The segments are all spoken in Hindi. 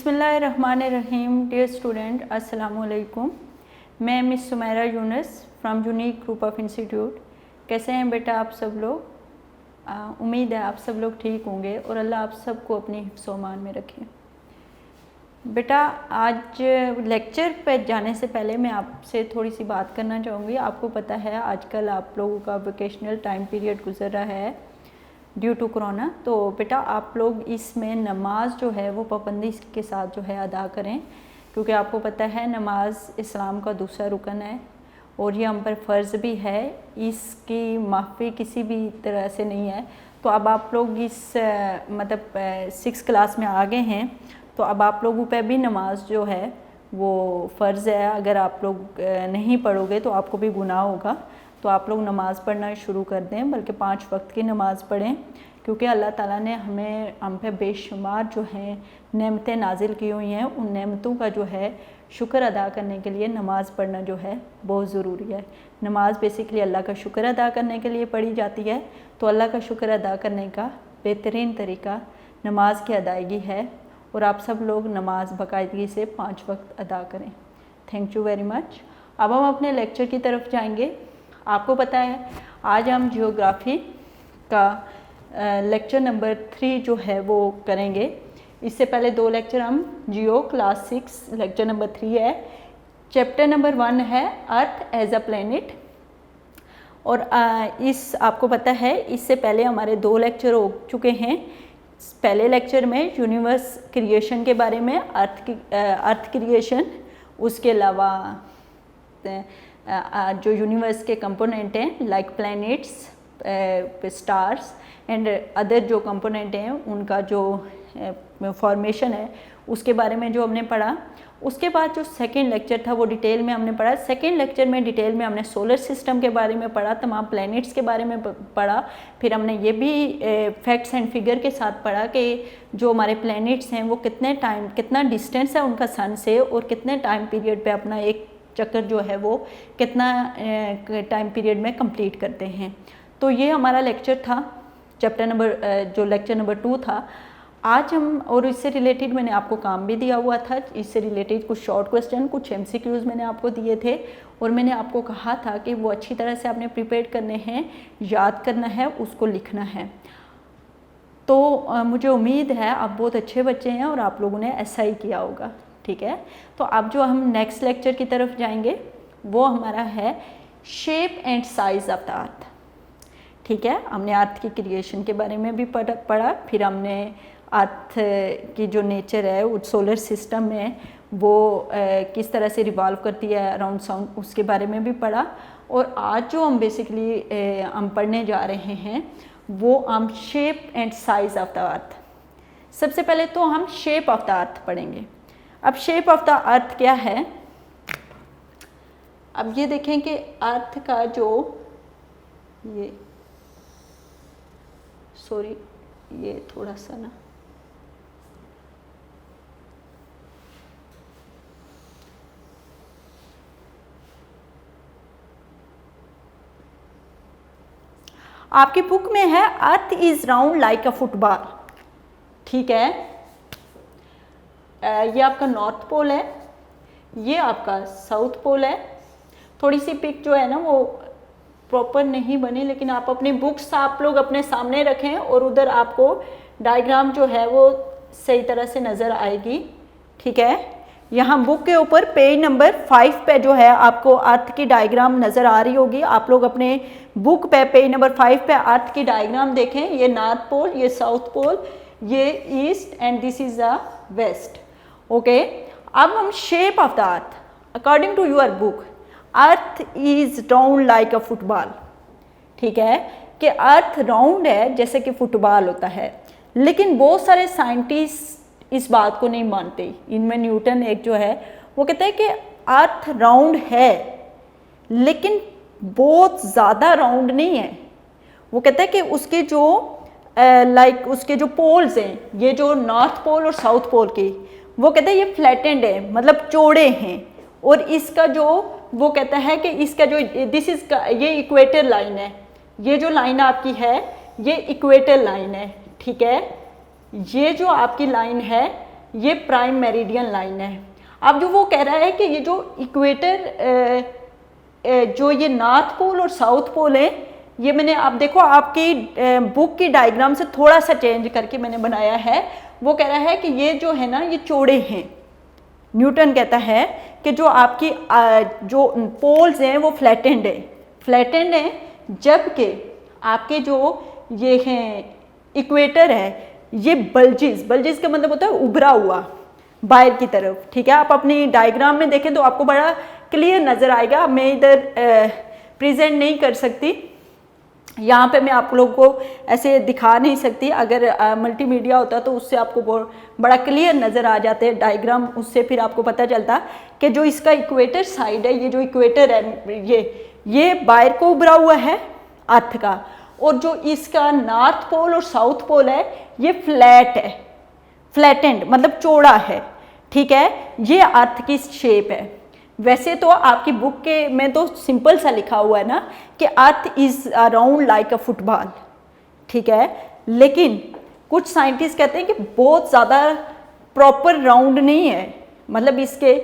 बिस्मिल्लाहिर्रहमानिर्रहीम। डियर स्टूडेंट, अस्सलामु अलैकुम। मैं miss Sumaira Yunus from unique group of institute. कैसे हैं बेटा आप सब लोग? उम्मीद है आप सब लोग ठीक होंगे और अल्लाह आप सबको अपनी हिफ्ज़ व अमान में रखे। बेटा आज लेक्चर पे जाने से पहले मैं आपसे थोड़ी सी बात करना चाहूँगी। आपको पता है आजकल आप लोगों का वेकेशनल टाइम पीरियड गुजर रहा है ड्यू टू कोरोना। तो बेटा आप लोग इसमें नमाज जो है वो पाबंदी के साथ जो है अदा करें, क्योंकि आपको पता है नमाज इस्लाम का दूसरा रुकन है और ये हम पर फ़र्ज़ भी है। इसकी माफ़ी किसी भी तरह से नहीं है। तो अब आप लोग इस मतलब 6 क्लास में आ गए हैं, तो अब आप लोगों पे भी नमाज जो है वो फ़र्ज़ है। अगर आप लोग नहीं पढ़ोगे तो आपको भी गुनाह होगा। तो आप लोग नमाज़ पढ़ना शुरू कर दें, बल्कि 5 वक्त की नमाज़ पढ़ें, क्योंकि अल्लाह ताला ने हम पे बेशुमार जो हैं नेमतें नाजिल की हुई हैं। उन नेमतों का जो है शुक्र अदा करने के लिए नमाज़ पढ़ना जो है बहुत ज़रूरी है। नमाज़ बेसिकली अल्लाह का शुक्र अदा करने के लिए पढ़ी जाती है। तो अल्लाह का शुक्र अदा करने का बेहतरीन तरीका नमाज की अदायगी है और आप सब लोग नमाज बाकायदगी से 5 वक्त अदा करें। Thank you very much. अब हम अपने लेक्चर की तरफ जाएंगे। आपको पता है आज हम जियोग्राफ़ी का लेक्चर नंबर 3 जो है वो करेंगे। इससे पहले 2 लेक्चर हम जियो क्लास 6 लेक्चर नंबर 3 है। चैप्टर नंबर 1 है अर्थ एज अ प्लैनेट। और इस आपको पता है इससे पहले हमारे 2 लेक्चर हो चुके हैं। पहले लेक्चर में यूनिवर्स क्रिएशन के बारे में, अर्थ क्रिएशन, उसके अलावा जो यूनिवर्स के कंपोनेंट हैं like planets, stars and other जो कंपोनेंट हैं उनका जो फॉर्मेशन है उसके बारे में जो हमने पढ़ा। उसके बाद जो सेकंड लेक्चर था वो डिटेल में हमने पढ़ा। सेकंड लेक्चर में डिटेल में हमने सोलर सिस्टम के बारे में पढ़ा, तमाम प्लैनेट्स के बारे में पढ़ा। फिर हमने ये भी फैक्ट्स एंड फिगर के साथ पढ़ा कि जो हमारे प्लैनेट्स हैं वो कितना डिस्टेंस है उनका सन से और कितने टाइम पीरियड पे अपना एक चक्कर जो है वो कितना टाइम पीरियड में कंप्लीट करते हैं। तो ये हमारा लेक्चर था, चैप्टर नंबर जो लेक्चर नंबर 2 था। आज हम और इससे रिलेटेड मैंने आपको काम भी दिया हुआ था। इससे रिलेटेड कुछ शॉर्ट क्वेश्चन, कुछ MCQs मैंने आपको दिए थे और मैंने आपको कहा था कि वो अच्छी तरह से आपने प्रिपेयर करने हैं, याद करना है, उसको लिखना है। तो मुझे उम्मीद है आप बहुत अच्छे बच्चे हैं और आप लोगों ने ऐसा ही किया होगा। ठीक है, तो अब जो हम नेक्स्ट लेक्चर की तरफ जाएंगे वो हमारा है shape and size of the अर्थ। ठीक है, हमने अर्थ की क्रिएशन के बारे में भी पढ़ा। फिर हमने अर्थ की जो नेचर है उस सोलर सिस्टम में वो किस तरह से रिवॉल्व करती है अराउंड सन, उसके बारे में भी पढ़ा। और आज जो हम बेसिकली हम पढ़ने जा रहे हैं वो हम shape and size of the अर्थ। सबसे पहले तो हम शेप ऑफ द अर्थ पढ़ेंगे। अब शेप ऑफ द अर्थ क्या है? अब ये देखें कि अर्थ का जो ये थोड़ा सा ना आपकी बुक में है अर्थ is round like a football. ठीक है, ये आपका नॉर्थ पोल है, ये आपका साउथ पोल है। थोड़ी सी पिक जो है ना वो प्रॉपर नहीं बनी, लेकिन आप अपनी बुक्स आप लोग अपने सामने रखें और उधर आपको डायग्राम जो है वो सही तरह से नज़र आएगी। ठीक है, यहाँ बुक के ऊपर पेज नंबर 5 पे जो है आपको अर्थ की डायग्राम नज़र आ रही होगी। आप लोग अपने बुक पे पेज नंबर 5 पे अर्थ की डायग्राम देखें। ये नॉर्थ पोल, ये साउथ पोल, ये east and this is the west. Okay, अब हम shape of the earth according to your book, earth is round like a football. ठीक है, कि अर्थ राउंड है जैसे कि फुटबॉल होता है, लेकिन बहुत सारे साइंटिस्ट इस बात को नहीं मानते। इनमें न्यूटन एक जो है वो कहते हैं कि अर्थ राउंड है लेकिन बहुत ज़्यादा राउंड नहीं है। वो कहते हैं कि उसके जो उसके जो पोल्स हैं, ये जो नॉर्थ पोल और साउथ पोल के, वो कहते हैं ये फ्लैटेंड है, मतलब चौड़े हैं। और इसका जो वो कहता है कि इसका जो ये इक्वेटर लाइन है, ये जो लाइन आपकी है ये इक्वेटर लाइन है। ठीक है, ये जो आपकी लाइन है ये प्राइम मेरिडियन लाइन है। अब जो वो कह रहा है कि ये जो इक्वेटर जो ये नॉर्थ पोल और साउथ पोल है, ये मैंने आप देखो आपकी बुक की डायग्राम से थोड़ा सा चेंज करके मैंने बनाया है। वो कह रहा है कि ये जो है ना ये चौड़े हैं। न्यूटन कहता है कि जो आपकी जो पोल्स हैं वो फ्लैटेंड है, जबकि आपके जो ये हैं इक्वेटर है ये बल्जिस का मतलब होता है उभरा हुआ बाहर की तरफ। ठीक है, आप अपनी डायग्राम में देखें तो आपको बड़ा क्लियर नज़र आएगा। मैं इधर प्रेजेंट नहीं कर सकती, यहाँ पे मैं आप लोगों को ऐसे दिखा नहीं सकती। अगर मल्टीमीडिया होता तो उससे आपको बड़ा क्लियर नज़र आ जाते डायग्राम, उससे फिर आपको पता चलता कि जो इसका इक्वेटर साइड है, ये जो इक्वेटर है ये बाहर को उभरा हुआ है अर्थ का, और जो इसका नॉर्थ पोल और साउथ पोल है ये फ्लैट है, फ्लैटेंड मतलब चौड़ा है। ठीक है, ये अर्थ की शेप है। वैसे तो आपकी बुक के में तो सिंपल सा लिखा हुआ है ना कि earth is around like a football. ठीक है, लेकिन कुछ साइंटिस्ट कहते हैं कि बहुत ज़्यादा प्रॉपर राउंड नहीं है, मतलब इसके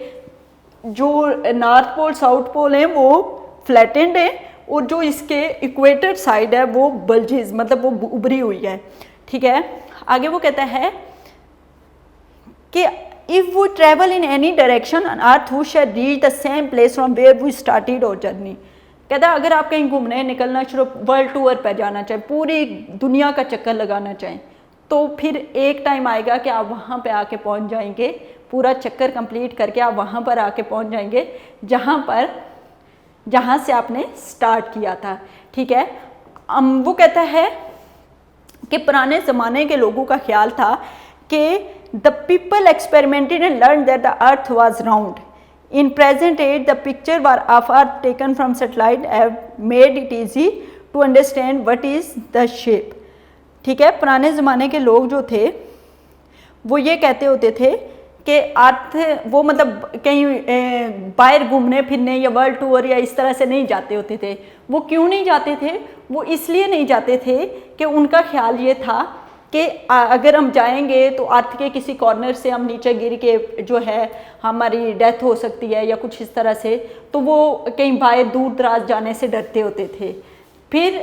जो नॉर्थ पोल साउथ पोल हैं वो फ्लैटेंड है, और जो इसके इक्वेटर साइड है वो बल्जिस मतलब वो उभरी हुई है। ठीक है, आगे वो कहता है कि if we travel in any direction on earth we shall reach the same place from where we started our journey। कहता है अगर आप कहीं घूमने निकलना शुरू, वर्ल्ड टूर पर जाना चाहें, पूरी दुनिया का चक्कर लगाना चाहें, तो फिर एक टाइम आएगा कि आप वहाँ पे आके पहुँच जाएंगे, पूरा चक्कर कंप्लीट करके आप वहाँ पर आके पहुँच जाएंगे जहाँ से आपने स्टार्ट किया था। ठीक है, वो कहता है कि पुराने ज़माने के लोगों का ख्याल था कि the people experimented and learned that the earth was round. In present age the picture of earth taken from satellite have made it easy to understand what is the shape। ठीक है, पुराने ज़माने के लोग जो थे वो ये कहते होते थे कि अर्थ वो मतलब कहीं बाहर घूमने फिरने या वर्ल्ड टूर या इस तरह से नहीं जाते होते थे। वो क्यों नहीं जाते थे? वो इसलिए नहीं जाते थे कि उनका ख्याल ये था कि अगर हम जाएंगे तो अर्थ के किसी कॉर्नर से हम नीचे गिर के जो है हमारी डेथ हो सकती है या कुछ इस तरह से, तो वो कहीं बाहर दूर दराज जाने से डरते होते थे। फिर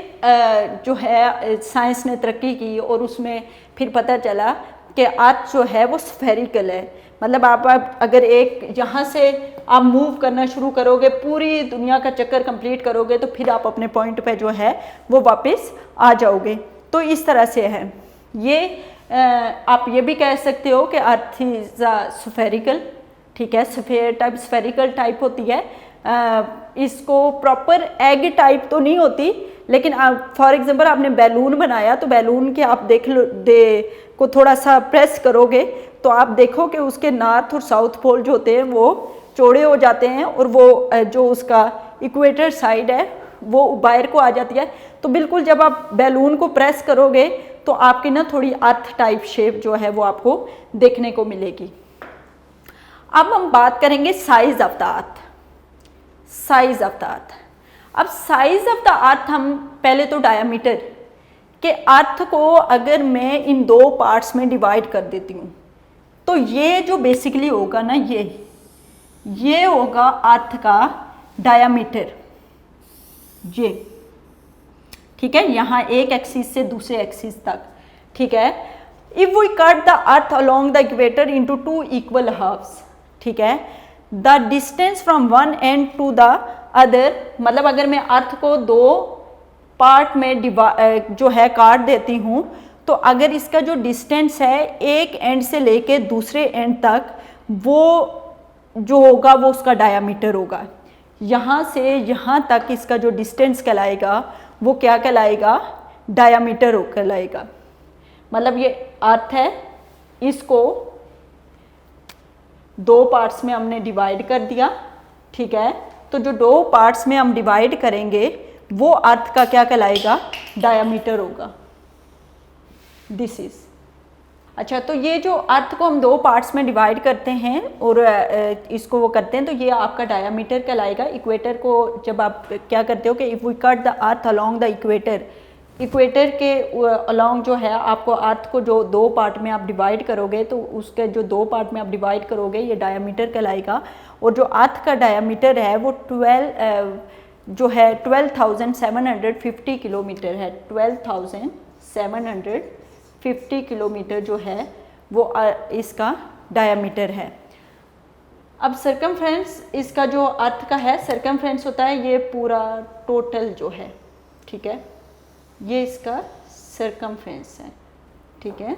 जो है साइंस ने तरक्की की और उसमें फिर पता चला कि अर्थ जो है वो स्फेरिकल है, मतलब आप अगर एक यहाँ से आप मूव करना शुरू करोगे, पूरी दुनिया का चक्कर कंप्लीट करोगे, तो फिर आप अपने पॉइंट पे जो है वो वापस आ जाओगे। तो इस तरह से है ये। आप ये भी कह सकते हो कि अर्थ इज स्फेरिकल। ठीक है, स्फेरिकल टाइप होती है। इसको प्रॉपर एग टाइप तो नहीं होती, लेकिन फॉर एग्जांपल आपने बैलून बनाया तो बैलून के आप देख लो को थोड़ा सा प्रेस करोगे तो आप देखो कि उसके नॉर्थ और साउथ पोल जो होते हैं वो चौड़े हो जाते हैं, और वो जो उसका इक्वेटर साइड है वो बाहर को आ जाती है। तो बिल्कुल जब आप बैलून को प्रेस करोगे तो आपकी ना थोड़ी अर्थ टाइप शेप जो है वो आपको देखने को मिलेगी। अब हम बात करेंगे size of the earth. Size of the अर्थ, अब साइज ऑफ द अर्थ हम पहले तो डायमीटर के अर्थ को अगर मैं इन दो पार्ट्स में डिवाइड कर देती हूँ तो ये जो बेसिकली होगा ना ये होगा अर्थ का डायमीटर ये। ठीक है, यहाँ एक एक्सिस से दूसरे एक्सिस तक। ठीक है, if we cut the earth along the equator into two equal halves, ठीक है, the distance from one end to the other, मतलब अगर मैं अर्थ को दो पार्ट में जो है काट देती हूँ तो अगर इसका जो डिस्टेंस है एक एंड से लेके दूसरे एंड तक, वो जो होगा वो उसका डायमीटर होगा। यहाँ से यहाँ तक इसका जो डिस्टेंस कहलाएगा वो क्या कहलाएगा? डायमीटर कहलाएगा। मतलब ये अर्थ है, इसको दो पार्ट्स में हमने डिवाइड कर दिया। ठीक है, तो जो दो पार्ट्स में हम डिवाइड करेंगे वो अर्थ का क्या कहलाएगा? डायमीटर होगा। दिस इज अच्छा, तो ये जो अर्थ को हम दो पार्ट्स में डिवाइड करते हैं और इसको वो करते हैं तो ये आपका डायमीटर कहलाएगा। इक्वेटर को जब आप क्या करते हो कि if we cut the earth along the equator, equator के अलोंग जो है आपको अर्थ को जो दो पार्ट में आप डिवाइड करोगे तो उसके जो दो पार्ट में आप डिवाइड करोगे ये डायामीटर कहलाएगा। और जो अर्थ का डायामीटर है वो 12,750 किलोमीटर है। 12,750 किलोमीटर जो है वो इसका डायामीटर है। अब सरकमफ्रेंस इसका जो अर्थ का है, सरकमफ्रेंस होता है ये पूरा टोटल जो है, ठीक है, ये इसका सरकमफ्रेंस है, ठीक है।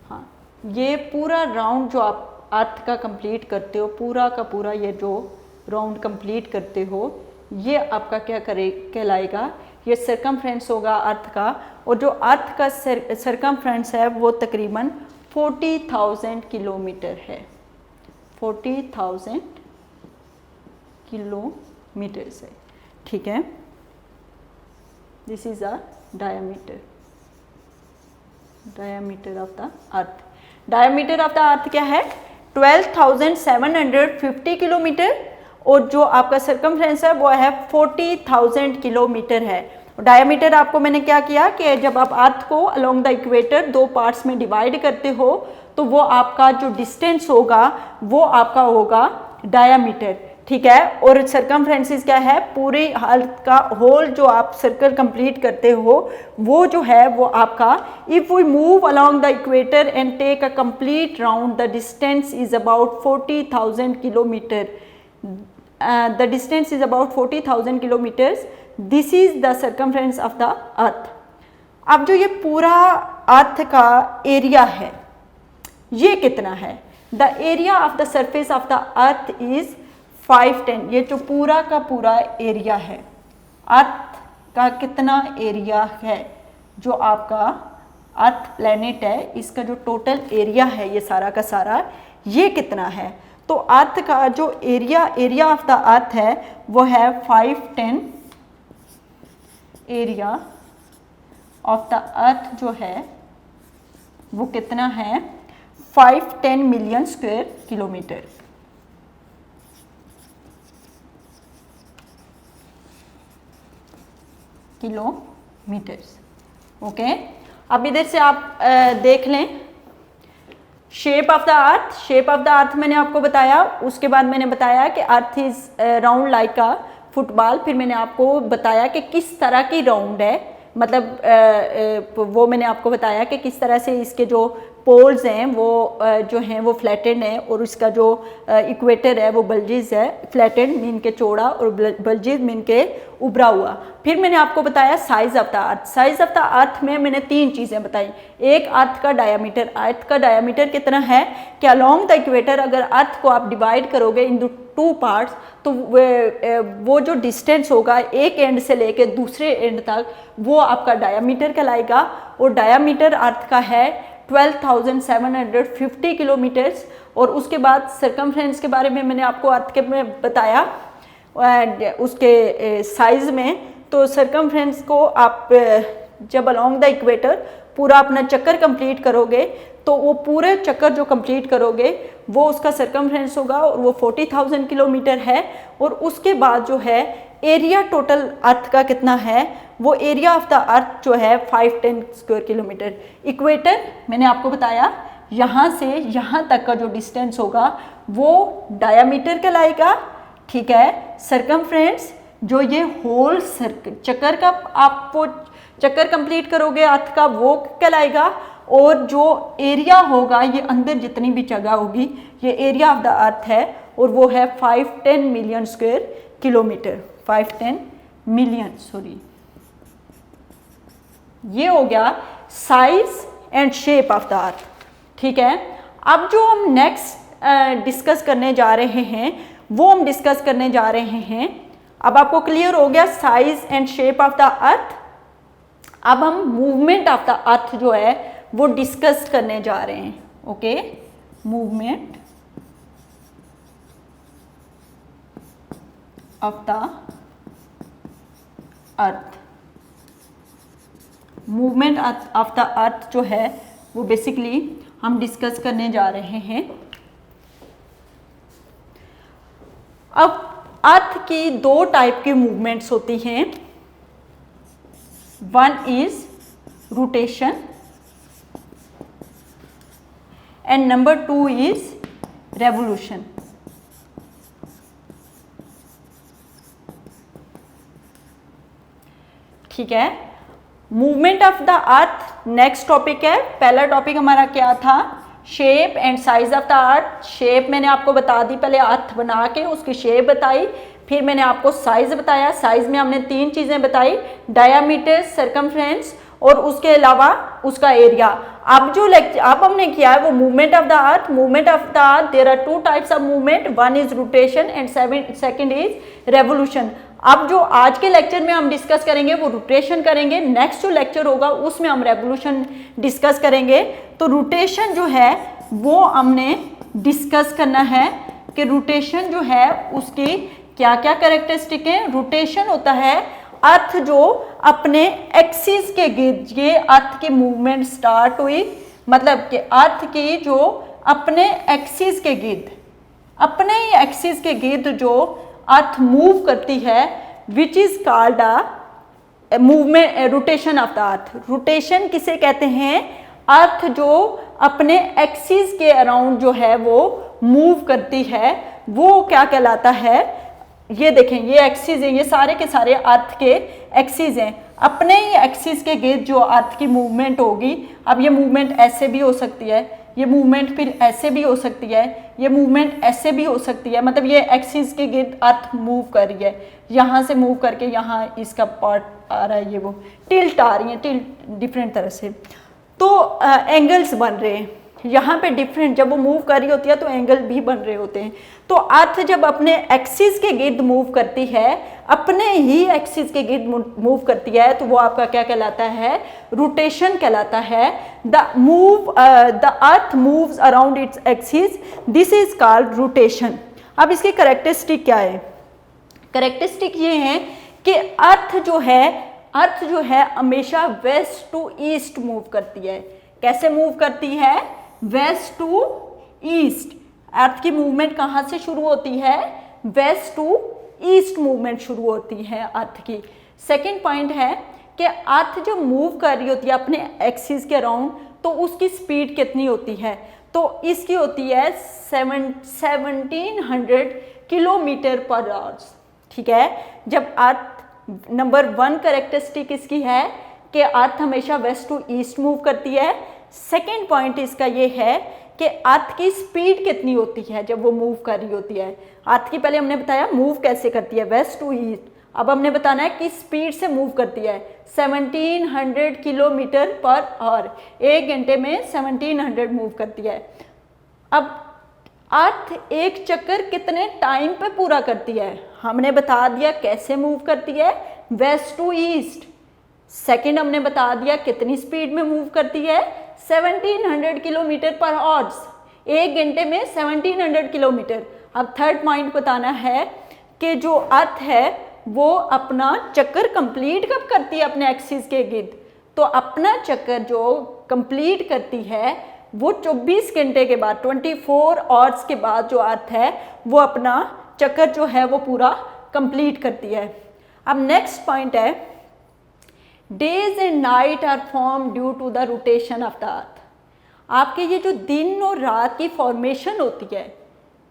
हाँ, ये पूरा राउंड जो आप अर्थ का कंप्लीट करते हो, पूरा का पूरा ये जो राउंड कंप्लीट करते हो, ये आपका क्या कहलाएगा, ये सरकमफ्रेंस होगा अर्थ का। और जो अर्थ का सरकमफ्रेंस है वो तकरीबन 40,000 किलोमीटर है। 40,000 किलोमीटर है, ठीक है। This is a diameter of the earth. Diameter of the अर्थ क्या है? 12,750 किलोमीटर। और जो आपका सरकमफ्रेंस है वो है 40,000 किलोमीटर है। डायमीटर आपको मैंने क्या किया कि जब आप अर्थ को अलोंग द इक्वेटर दो पार्ट्स में डिवाइड करते हो तो वो आपका जो डिस्टेंस होगा वो आपका होगा डायमीटर, ठीक है। और सरकमफ्रेंस क्या है? पूरी अर्थ का होल जो आप सर्कल कंप्लीट करते हो वो जो है वो आपका, if we move along the equator and take a complete round the distance is about 40,000 kilometre. The distance is about 40,000 kilometers. This is the circumference of the earth. अब जो ये पूरा अर्थ का एरिया है ये कितना है? The area of the surface of the earth is 510। ये जो पूरा का पूरा एरिया है, अर्थ का कितना एरिया है, जो आपका अर्थ प्लेनेट है इसका जो टोटल एरिया है ये सारा का सारा, ये कितना है? तो अर्थ का जो एरिया ऑफ द अर्थ है वो है 510। एरिया ऑफ द अर्थ जो है वो कितना है? 510 million square kilometre. Kilometres, okay. अब इधर से आप देख लें shape of the earth. Shape of the अर्थ मैंने आपको बताया, उसके बाद मैंने बताया कि अर्थ is round like a football. फिर मैंने आपको बताया कि किस तरह की राउंड है, मतलब वो मैंने आपको बताया कि किस तरह से इसके जो पोल्स हैं वो जो हैं वो फ्लैटेंड है और उसका जो इक्वेटर है वो बल्जिज है। फ्लैटेंड मीन के चौड़ा और बल्जिज मीन के उभरा हुआ। फिर मैंने आपको बताया size of the earth. Size of the अर्थ में मैंने तीन चीज़ें बताई। एक अर्थ का डायामीटर। अर्थ का डायामीटर कितना है कि अलोंग द इक्वेटर अगर अर्थ को आप डिवाइड करोगे इन टू पार्ट्स तो वो जो डिस्टेंस होगा एक एंड से लेके दूसरे एंड तक वो आपका डायामीटर कहलाएगा। और डायामीटर अर्थ का है 12,750 किलोमीटर्स। और उसके बाद सरकमफ्रेंस के बारे में मैंने आपको अर्थ के में बताया उसके साइज में। तो सरकमफ्रेंस को आप जब अलोंग द इक्वेटर पूरा अपना चक्कर कंप्लीट करोगे तो वो पूरे चक्कर जो कंप्लीट करोगे वो उसका सरकमफ्रेंस होगा और वो 40,000 किलोमीटर है। और उसके बाद जो है एरिया टोटल अर्थ का कितना है, वो एरिया ऑफ द अर्थ जो है 510 स्क्वायर किलोमीटर। इक्वेटर मैंने आपको बताया यहाँ से यहाँ तक का जो डिस्टेंस होगा वो डायामीटर कहलाएगा, ठीक है। सरकमफ्रेंस जो ये होल चक्कर का आप वो चक्कर कंप्लीट करोगे अर्थ का वो कहलाएगा। और जो एरिया होगा ये अंदर जितनी भी जगह होगी ये एरिया ऑफ द अर्थ है और वो है 510 million square kilometre. 510 million, sorry, ये हो गया size and shape of the अर्थ, ठीक है। अब जो हम नेक्स्ट डिस्कस करने जा रहे हैं वो हम डिस्कस करने जा रहे हैं, अब आपको क्लियर हो गया size and shape of the अर्थ। अब हम मूवमेंट ऑफ द अर्थ जो है वो डिस्कस करने जा रहे हैं, okay. Movement of the earth, movement of the अर्थ जो है वो बेसिकली हम डिस्कस करने जा रहे हैं। अब अर्थ की दो टाइप की मूवमेंट्स होती हैं, one is rotation and number two is revolution. ठीक है, movement of the earth next topic है। पहला टॉपिक हमारा क्या था, shape and size of the earth. Shape मैंने आपको बता दी, पहले अर्थ बना के उसकी शेप बताई, फिर मैंने आपको साइज बताया। साइज में हमने तीन चीजें बताई, डायामीटर, सरकमफ्रेंस और उसके अलावा उसका एरिया। अब जो अब हमने किया है वो movement of the earth. Movement of the earth there are two types of movement, one is rotation and second is revolution. अब जो आज के लेक्चर में हम डिस्कस करेंगे वो रोटेशन करेंगे, नेक्स्ट जो लेक्चर होगा उसमें हम रेवोल्यूशन डिस्कस करेंगे। तो रोटेशन जो है वो हमने डिस्कस करना है कि रोटेशन जो है उसकी क्या क्या कैरेक्टरिस्टिक है। रोटेशन होता है अर्थ जो अपने एक्सिस के गिर्द, ये अर्थ की मूवमेंट स्टार्ट हुई, मतलब कि अर्थ की जो अपने एक्सिस के गिर्द, अपने ही एक्सिस के गिर्द जो अर्थ मूव करती है, which is called a movement rotation of the earth. Rotation किसे कहते हैं, अर्थ जो अपने एक्सिस के अराउंड जो है वो मूव करती है, वो क्या कहलाता है। ये देखें, ये एक्सिस है, ये सारे के सारे अर्थ के एक्सिस हैं। अपने ही एक्सिस के गिर्द जो अर्थ की मूवमेंट होगी, अब ये मूवमेंट ऐसे भी हो सकती है, ये मूवमेंट फिर ऐसे भी हो सकती है, ये मूवमेंट ऐसे भी हो सकती है, मतलब ये एक्सिस के गिर्द अर्थ मूव कर रही है, यहाँ से मूव करके यहाँ इसका पार्ट आ रहा है, ये वो टिल्ट आ रही है, टिल्ट डिफरेंट तरह से। तो एंगल्स बन रहे हैं यहाँ पे डिफरेंट, जब वो मूव कर रही होती है तो एंगल भी बन रहे होते हैं। तो अर्थ जब अपने एक्सिस के गिर्द मूव करती है, अपने ही एक्सिस के गिर्द मूव करती है, तो वो आपका क्या कहलाता है, रोटेशन कहलाता है। The earth moves around its axis, this is called rotation. अब इसकी कैरेक्टरिस्टिक क्या है, कैरेक्टरिस्टिक ये है कि अर्थ जो है हमेशा वेस्ट टू ईस्ट मूव करती है। कैसे मूव करती है, वेस्ट टू ईस्ट। अर्थ की मूवमेंट कहाँ से शुरू होती है, वेस्ट टू ईस्ट मूवमेंट शुरू होती है अर्थ की। सेकंड पॉइंट है कि अर्थ जो मूव कर रही होती है अपने एक्सिस के अराउंड, तो उसकी स्पीड कितनी होती है, तो इसकी होती है 1700 किलोमीटर पर आवर्स। ठीक है, जब अर्थ नंबर वन कैरेक्टरिस्टिक इसकी है कि अर्थ हमेशा वेस्ट टू ईस्ट मूव करती है। सेकेंड पॉइंट इसका ये है कि अर्थ की स्पीड कितनी होती है जब वो मूव कर रही होती है। अर्थ की पहले हमने बताया मूव कैसे करती है, वेस्ट टू ईस्ट। अब हमने बताना है कि स्पीड से मूव करती है 1700 किलोमीटर पर आवर, एक घंटे में 1700 मूव करती है। अब अर्थ एक चक्कर कितने टाइम पे पूरा करती है, हमने बता दिया कैसे मूव करती है, वेस्ट टू ईस्ट। सेकेंड हमने बता दिया कितनी स्पीड में मूव करती है, 1700 किलोमीटर पर आवर्स, एक घंटे में 1700 किलोमीटर। अब थर्ड पॉइंट बताना है कि जो अर्थ है वो अपना चक्कर कंप्लीट कब करती है अपने एक्सिस के गिर्द, तो अपना चक्कर जो कंप्लीट करती है वो 24 घंटे के बाद, 24 आवर्स के बाद जो अर्थ है वो अपना चक्कर जो है वो पूरा कंप्लीट करती है। अब नेक्स्ट पॉइंट है, days and night are form due to the rotation of the earth. आपके ये जो दिन और रात की फॉर्मेशन होती है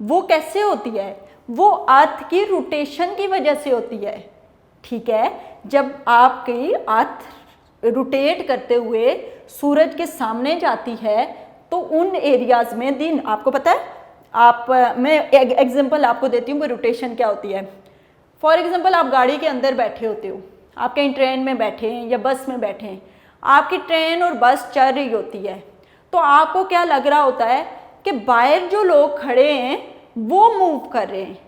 वो कैसे होती है, वो अर्थ की रोटेशन की वजह से होती है। ठीक है, जब आपकी अर्थ रोटेट करते हुए सूरज के सामने जाती है तो उन एरियाज में दिन, आपको पता है, मैं एग्जांपल आपको देती हूँ कि रोटेशन क्या होती है। फॉर एग्जांपल आप गाड़ी के अंदर बैठे होते हो, आप कहीं ट्रेन में बैठे हैं या बस में बैठे हैं, आपकी ट्रेन और बस चल रही होती है, तो आपको क्या लग रहा होता है कि बाहर जो लोग खड़े हैं वो मूव कर रहे हैं।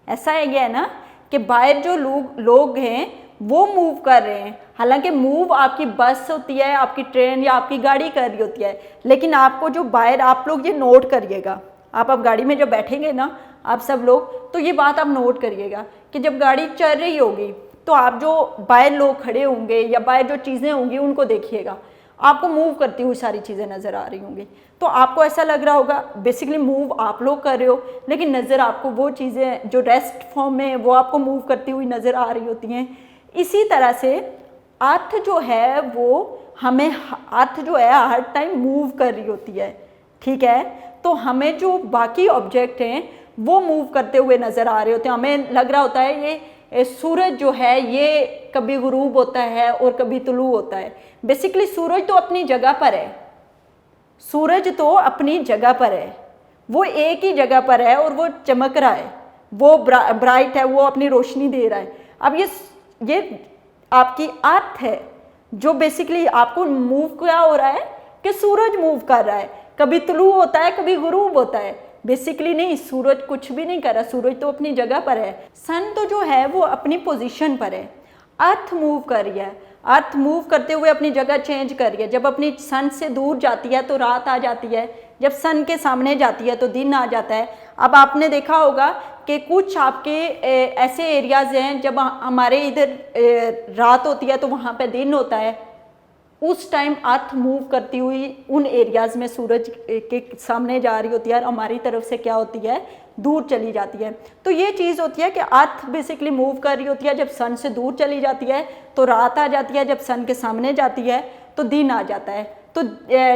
ऐसा है क्या है ना कि बाहर जो लोग हैं वो मूव कर रहे हैं, हालांकि मूव आपकी बस होती है, आपकी ट्रेन या आपकी गाड़ी कर रही होती है, लेकिन आपको जो बाहर, आप लोग ये नोट करिएगा, आप अब गाड़ी में जब बैठेंगे ना आप सब लोग, तो ये बात आप नोट करिएगा कि जब गाड़ी चल रही होगी तो आप जो बाहर लोग खड़े होंगे या बाहर जो चीज़ें होंगी उनको देखिएगा, आपको मूव करती हुई सारी चीज़ें नज़र आ रही होंगी। तो आपको ऐसा लग रहा होगा बेसिकली मूव आप लोग कर रहे हो, लेकिन नज़र आपको वो चीज़ें जो रेस्ट फॉर्म में वो आपको मूव करती हुई नज़र आ रही होती हैं। इसी तरह से अर्थ जो है वो हमें, अर्थ जो है हर टाइम मूव कर रही होती है, ठीक है। तो हमें जो बाकी ऑब्जेक्ट हैं वो मूव करते हुए नज़र आ रहे होते हैं। हमें लग रहा होता है ये सूरज जो है ये कभी गुरूब होता है और कभी तुलू होता है। बेसिकली सूरज तो अपनी जगह पर है, सूरज तो अपनी जगह पर है, वो एक ही जगह पर है और वो चमक रहा है, वो ब्राइट है, वो अपनी रोशनी दे रहा है। अब ये आपकी अर्थ है जो बेसिकली आपको मूव क्या हो रहा है कि सूरज मूव कर रहा है, कभी तुलू होता है कभी गुरूब होता है। बेसिकली नहीं, सूरज कुछ भी नहीं कर रहा, सूरज तो अपनी जगह पर है। सन तो जो है वो अपनी पोजीशन पर है। अर्थ मूव कर रही है, अर्थ मूव करते हुए अपनी जगह चेंज कर रही है। जब अपनी सन से दूर जाती है तो रात आ जाती है, जब सन के सामने जाती है तो दिन आ जाता है। अब आपने देखा होगा कि कुछ आपके ऐसे एरियाज़ हैं जब हमारे इधर रात होती है तो वहाँ पे दिन होता है, उस टाइम अर्थ मूव करती हुई उन एरियाज़ में सूरज के सामने जा रही होती है और हमारी तरफ से क्या होती है, दूर चली जाती है। तो ये चीज़ होती है कि अर्थ बेसिकली मूव कर रही होती है, जब सन से दूर चली जाती है तो रात आ जाती है, जब सन के सामने जाती है तो दिन आ जाता है। तो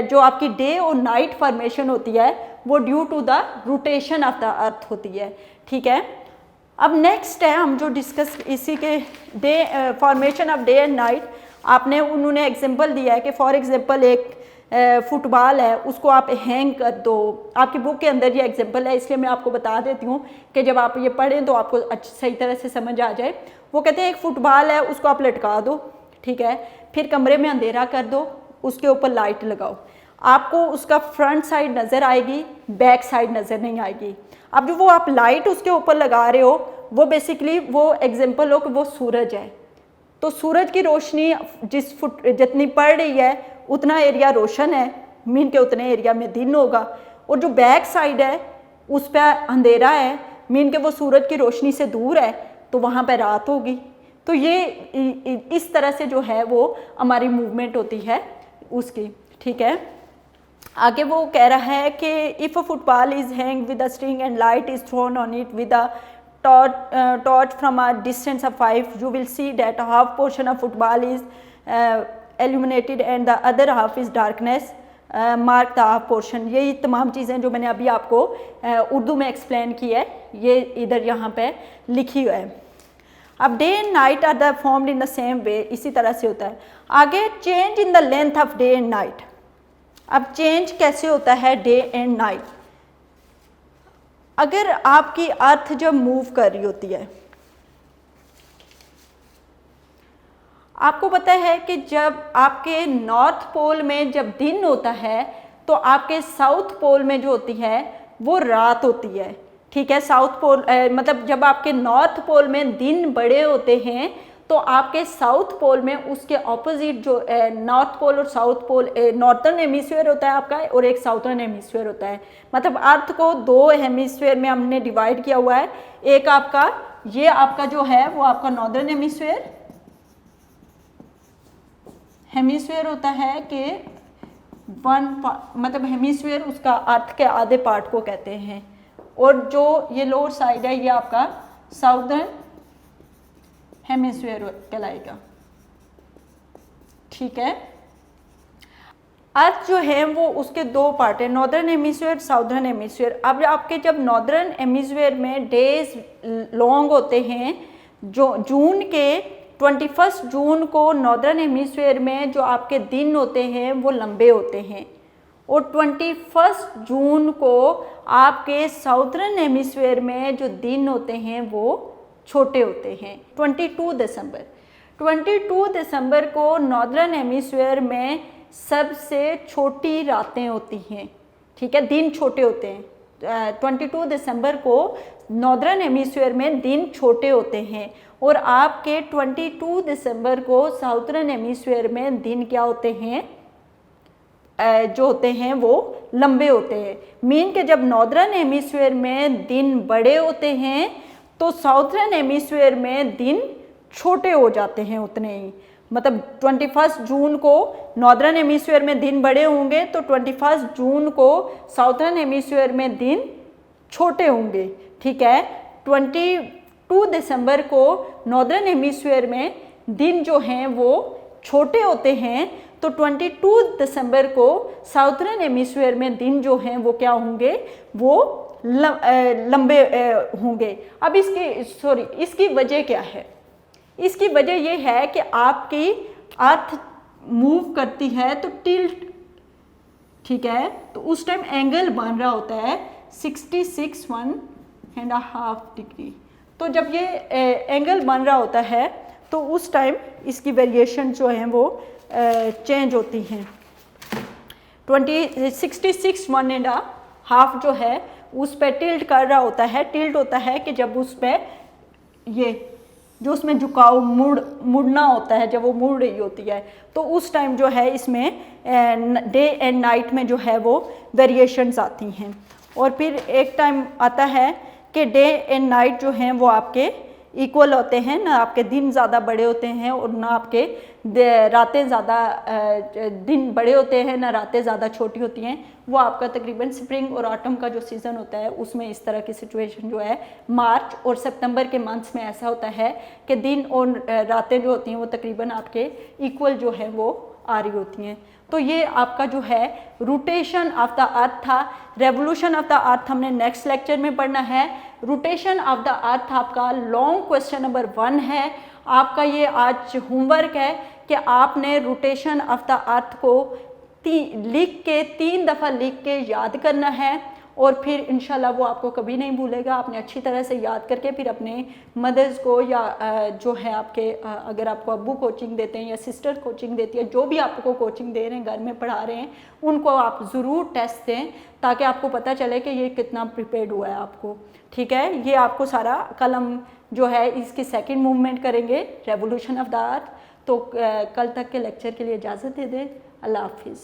जो आपकी डे और नाइट फॉर्मेशन होती है वो due to the rotation of the earth होती है, ठीक है। अब नेक्स्ट है हम जो डिस्कस इसी के day formation of day and night. आपने उन्होंने एग्जांपल दिया है कि फॉर एग्जांपल एक फुटबॉल है, उसको आप हैंग कर दो। आपकी बुक के अंदर ये एग्जांपल है, इसलिए मैं आपको बता देती हूँ कि जब आप ये पढ़ें तो आपको सही तरह से समझ आ जाए। वो कहते हैं एक फुटबॉल है, उसको आप लटका दो, ठीक है, फिर कमरे में अंधेरा कर दो, उसके ऊपर लाइट लगाओ, आपको उसका फ्रंट साइड नज़र आएगी, बैक साइड नज़र नहीं आएगी। अब जो वो आप लाइट उसके ऊपर लगा रहे हो वो बेसिकली वो एग्जांपल हो कि वो सूरज है, तो सूरज की रोशनी जितनी पड़ रही है उतना एरिया रोशन है, मीन के उतने एरिया में दिन होगा, और जो बैक साइड है उस पर अंधेरा है, मीन के वो सूरज की रोशनी से दूर है, तो वहाँ पर रात होगी। तो ये इस तरह से जो है वो हमारी मूवमेंट होती है उसकी, ठीक है। आगे वो कह रहा है कि if a football is hang with a string and light is throne on it with a torch from a distance of 5, you will see that a half portion of football is illuminated and the other half is darkness. Mark the half portion. यही तमाम चीज़ें जो मैंने अभी आपको उर्दू में एक्सप्लेन की है ये इधर यहाँ पे लिखी है। अब day and night are the formed in the same way, इसी तरह से होता है। आगे change in the length of day and night. अब चेंज कैसे होता है डे एंड नाइट? अगर आपकी अर्थ जब मूव कर रही होती है, आपको पता है कि जब आपके नॉर्थ पोल में जब दिन होता है तो आपके साउथ पोल में जो होती है वो रात होती है, ठीक है। साउथ पोल मतलब जब आपके नॉर्थ पोल में दिन बड़े होते हैं तो आपके साउथ पोल में उसके ऑपोजिट जो नॉर्थ पोल और साउथ पोल, नॉर्थर्न हेमिस्फीयर होता है आपका और एक साउथर्न हेमिस्फीयर होता है। मतलब अर्थ को दो हेमिस्फीयर में हमने डिवाइड किया हुआ है। एक आपका ये आपका जो है वो आपका नॉर्दर्न हेमिस्फीयर होता है कि मतलब हेमिस्फीयर उसका अर्थ के आधे पार्ट को कहते हैं, और जो ये लोअर साइड है ये आपका साउदर्न हेमिस्फीयर कहलाएगा, ठीक है। अर्थ जो है वो उसके दो पार्ट है, नॉर्दर्न हेमिस्फीयर, साउदर्न हेमिस्फीयर। अब आपके जब नॉर्दर्न हेमिस्फीयर में डेज लॉन्ग होते हैं, जो जून के 21 जून को नॉर्दर्न हेमिस्फीयर में जो आपके दिन होते हैं वो लंबे होते हैं, और 21 जून को आपके साउदर्न हेमिस्फीयर में जो दिन होते हैं वो छोटे होते हैं। 22 दिसंबर को नॉर्दर्न हेमिस्फीयर में सबसे छोटी रातें होती हैं, ठीक है, दिन छोटे होते हैं। 22 दिसंबर को नॉर्दर्न हेमिस्फीयर में दिन छोटे होते हैं, और आपके 22 दिसंबर को साउथर्न हेमिस्फीयर में दिन क्या होते हैं, जो होते हैं वो लंबे होते हैं। मीन के जब नॉर्दर्न हेमिस्फीयर में दिन बड़े होते हैं तो साउथर्न हेमिस्फीयर में दिन छोटे हो जाते हैं उतने ही। मतलब 21 जून को नॉर्दर्न हेमिस्फीयर में दिन बड़े होंगे तो 21 जून को साउथर्न हेमिस्फीयर में दिन छोटे होंगे, ठीक है। 22 दिसंबर को नॉर्दर्न हेमिस्फीयर में दिन जो हैं वो छोटे होते हैं, तो 22 दिसंबर को साउथर्न हेमिस्फीयर में दिन जो हैं वो क्या होंगे, वो लंबे होंगे। अब इसकी वजह क्या है? इसकी वजह ये है कि आपकी अर्थ मूव करती है तो टिल्ट, ठीक है, तो उस टाइम एंगल बन रहा होता है 66.5 डिग्री। तो जब ये एंगल बन रहा होता है तो उस टाइम इसकी वेरिएशन जो है वो चेंज होती हैं। 66.5 जो है उस पर टिल्ट कर रहा होता है। टिल्ट होता है कि जब उस पर ये जो उसमें झुकाव मुड़ना होता है, जब वो मुड़ रही होती है तो उस टाइम जो है इसमें डे एंड नाइट में जो है वो वेरिएशंस आती हैं। और फिर एक टाइम आता है कि डे एंड नाइट जो हैं वो आपके इक्वल होते हैं, ना आपके दिन ज़्यादा बड़े होते हैं और ना आपके रातें ज़्यादा दिन बड़े होते हैं, ना रातें ज़्यादा छोटी होती हैं। वो आपका तकरीबन स्प्रिंग और ऑटम का जो सीज़न होता है उसमें इस तरह की सिचुएशन जो है मार्च और सितंबर के मंथ्स में ऐसा होता है कि दिन और रातें जो होती हैं वो तकरीबन आपके इक्वल जो है वो आ रही होती हैं। तो ये आपका जो है रोटेशन ऑफ द अर्थ था। रेवोल्यूशन ऑफ द अर्थ हमने नेक्स्ट लेक्चर में पढ़ना है। रोटेशन ऑफ द अर्थ आपका लॉन्ग क्वेश्चन नंबर 1 है। आपका ये आज होमवर्क है कि आपने रोटेशन ऑफ द अर्थ को लिख के 3 दफ़ा लिख के याद करना है और फिर इंशाल्लाह वो आपको कभी नहीं भूलेगा। आपने अच्छी तरह से याद करके फिर अपने मदर्स को या जो है आपके अगर आपको अब्बू कोचिंग देते हैं या सिस्टर कोचिंग देती है, जो भी आपको कोचिंग दे रहे हैं, घर में पढ़ा रहे हैं, उनको आप ज़रूर टेस्ट दें ताकि आपको पता चले कि ये कितना प्रिपेयर्ड हुआ है आपको, ठीक है। ये आपको सारा कल हम जो है इसकी सेकेंड मूवमेंट करेंगे, रेवोल्यूशन ऑफ द अर्थ। तो कल तक के लेक्चर के लिए इजाज़त दे दें। अल्लाह हाफिज़।